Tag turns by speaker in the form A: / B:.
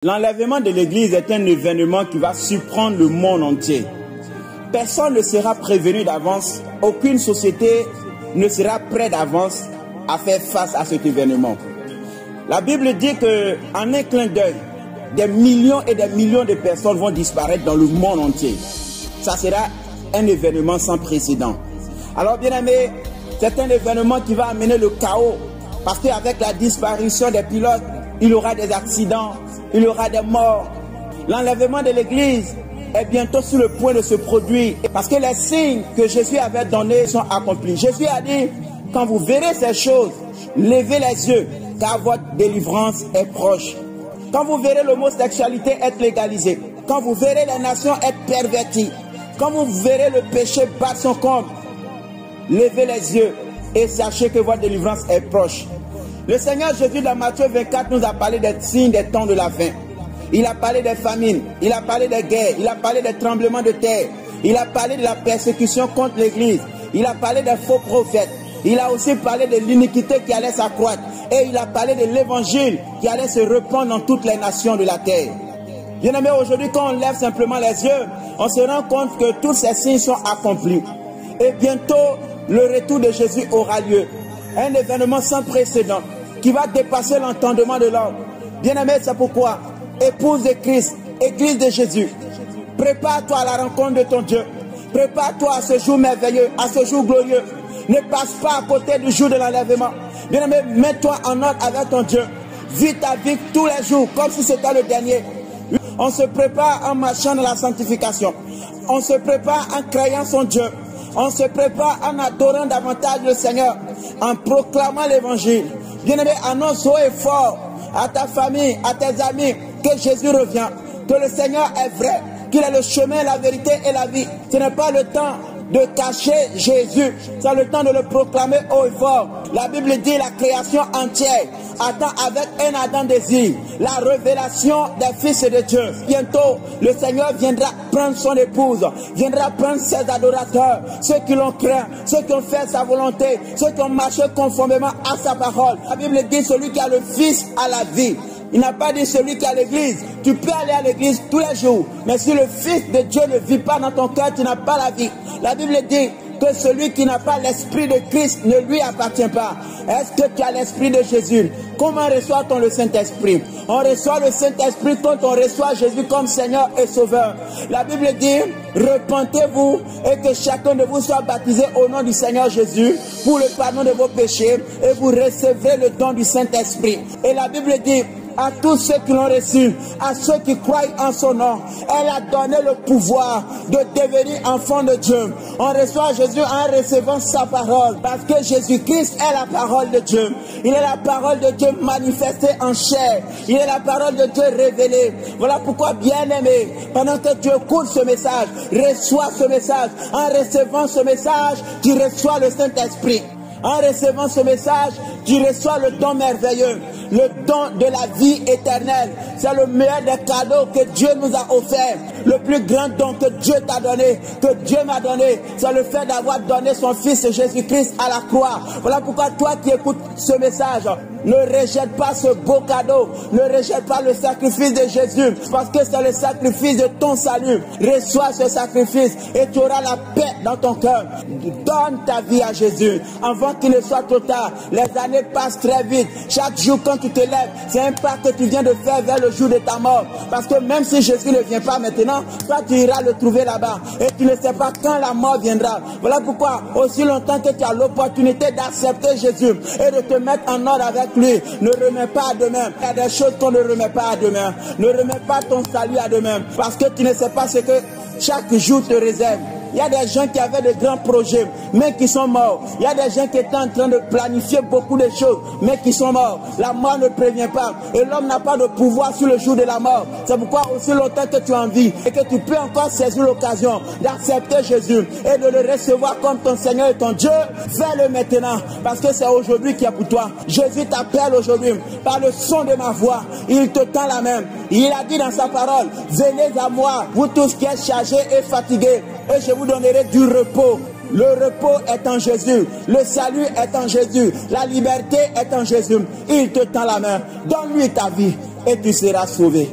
A: L'enlèvement de l'Église est un événement qui va surprendre le monde entier. Personne ne sera prévenu d'avance, aucune société ne sera prête d'avance à faire face à cet événement. La Bible dit qu'en un clin d'œil, des millions et des millions de personnes vont disparaître dans le monde entier. Ça sera un événement sans précédent. Alors bien aimé, c'est un événement qui va amener le chaos, parce qu'avec la disparition des pilotes, il y aura des accidents, il y aura des morts. L'enlèvement de l'Église est bientôt sur le point de se produire, parce que les signes que Jésus avait donnés sont accomplis. Jésus a dit, quand vous verrez ces choses, levez les yeux, car votre délivrance est proche. Quand vous verrez l'homosexualité être légalisée, quand vous verrez les nations être perverties, quand vous verrez le péché battre son comble, levez les yeux et sachez que votre délivrance est proche. Le Seigneur Jésus dans Matthieu 24 nous a parlé des signes des temps de la fin. Il a parlé des famines, il a parlé des guerres, il a parlé des tremblements de terre, il a parlé de la persécution contre l'Église, il a parlé des faux prophètes, il a aussi parlé de l'iniquité qui allait s'accroître et il a parlé de l'évangile qui allait se répandre dans toutes les nations de la terre. Bien aimé, aujourd'hui quand on lève simplement les yeux, on se rend compte que tous ces signes sont accomplis. Et bientôt, le retour de Jésus aura lieu. Un événement sans précédent qui va dépasser l'entendement de l'homme. Bien aimé, c'est pourquoi, épouse de Christ, Église de Jésus, prépare-toi à la rencontre de ton Dieu. Prépare-toi à ce jour merveilleux, à ce jour glorieux. Ne passe pas à côté du jour de l'enlèvement. Bien aimé, mets-toi en ordre avec ton Dieu. Vis ta vie tous les jours comme si c'était le dernier. On se prépare en marchant dans la sanctification. On se prépare en créant son Dieu. On se prépare en adorant davantage le Seigneur, en proclamant l'évangile. Bien-aimé, annonce haut et fort à ta famille, à tes amis, que Jésus revient, que le Seigneur est vrai, qu'il est le chemin, la vérité et la vie. Ce n'est pas le temps de cacher Jésus, c'est le temps de le proclamer haut et fort. La Bible dit la création entière attend avec un ardent désir la révélation des fils de Dieu. Bientôt, le Seigneur viendra prendre son épouse, viendra prendre ses adorateurs, ceux qui l'ont craint, ceux qui ont fait sa volonté, ceux qui ont marché conformément à sa parole. La Bible dit celui qui a le Fils a la vie. Il n'a pas dit celui qui a l'église. Tu peux aller à l'église tous les jours, mais si le Fils de Dieu ne vit pas dans ton cœur, tu n'as pas la vie. La Bible dit que celui qui n'a pas l'esprit de Christ ne lui appartient pas. Est-ce que tu as l'esprit de Jésus? Comment reçoit-on le Saint-Esprit? On reçoit le Saint-Esprit quand on reçoit Jésus comme Seigneur et Sauveur. La Bible dit, repentez-vous et que chacun de vous soit baptisé au nom du Seigneur Jésus pour le pardon de vos péchés et vous recevrez le don du Saint-Esprit. Et la Bible dit, à tous ceux qui l'ont reçu, à ceux qui croient en son nom, elle a donné le pouvoir de devenir enfant de Dieu. On reçoit Jésus en recevant sa parole, parce que Jésus-Christ est la parole de Dieu. Il est la parole de Dieu manifestée en chair. Il est la parole de Dieu révélée. Voilà pourquoi, bien-aimé, pendant que tu écoutes ce message, reçois ce message. En recevant ce message, tu reçois le Saint-Esprit. En recevant ce message, tu reçois le don merveilleux, le don de la vie éternelle. C'est le meilleur des cadeaux que Dieu nous a offert. Le plus grand don que Dieu t'a donné, que Dieu m'a donné, c'est le fait d'avoir donné son Fils Jésus-Christ à la croix. Voilà pourquoi toi qui écoutes ce message, ne rejette pas ce beau cadeau, ne rejette pas le sacrifice de Jésus, parce que c'est le sacrifice de ton salut. Reçois ce sacrifice et tu auras la paix dans ton cœur. Donne ta vie à Jésus avant qu'il ne soit trop tard. Les années passent très vite. Chaque jour quand tu te lèves, c'est un pas que tu viens de faire vers le jour de ta mort. Parce que même si Jésus ne vient pas maintenant, toi tu iras le trouver là-bas. Et tu ne sais pas quand la mort viendra. Voilà pourquoi, aussi longtemps que tu as l'opportunité d'accepter Jésus et de te mettre en ordre avec lui, ne remets pas à demain. Il y a des choses qu'on ne remet pas à demain. Ne remets pas ton salut à demain. Parce que tu ne sais pas ce que chaque jour te réserve. Il y a des gens qui avaient de grands projets, mais qui sont morts. Il y a des gens qui étaient en train de planifier beaucoup de choses, mais qui sont morts. La mort ne prévient pas. Et l'homme n'a pas de pouvoir sur le jour de la mort. C'est pourquoi aussi longtemps que tu as envie et que tu peux encore saisir l'occasion d'accepter Jésus et de le recevoir comme ton Seigneur et ton Dieu, fais-le maintenant. Parce que c'est aujourd'hui qui est pour toi. Jésus t'appelle aujourd'hui par le son de ma voix. Il te tend la main. Il a dit dans sa parole, venez à moi, vous tous qui êtes chargés et fatigués, et je vous donnerai du repos. Le repos est en Jésus. Le salut est en Jésus. La liberté est en Jésus. Il te tend la main. Donne-lui ta vie et tu seras sauvé.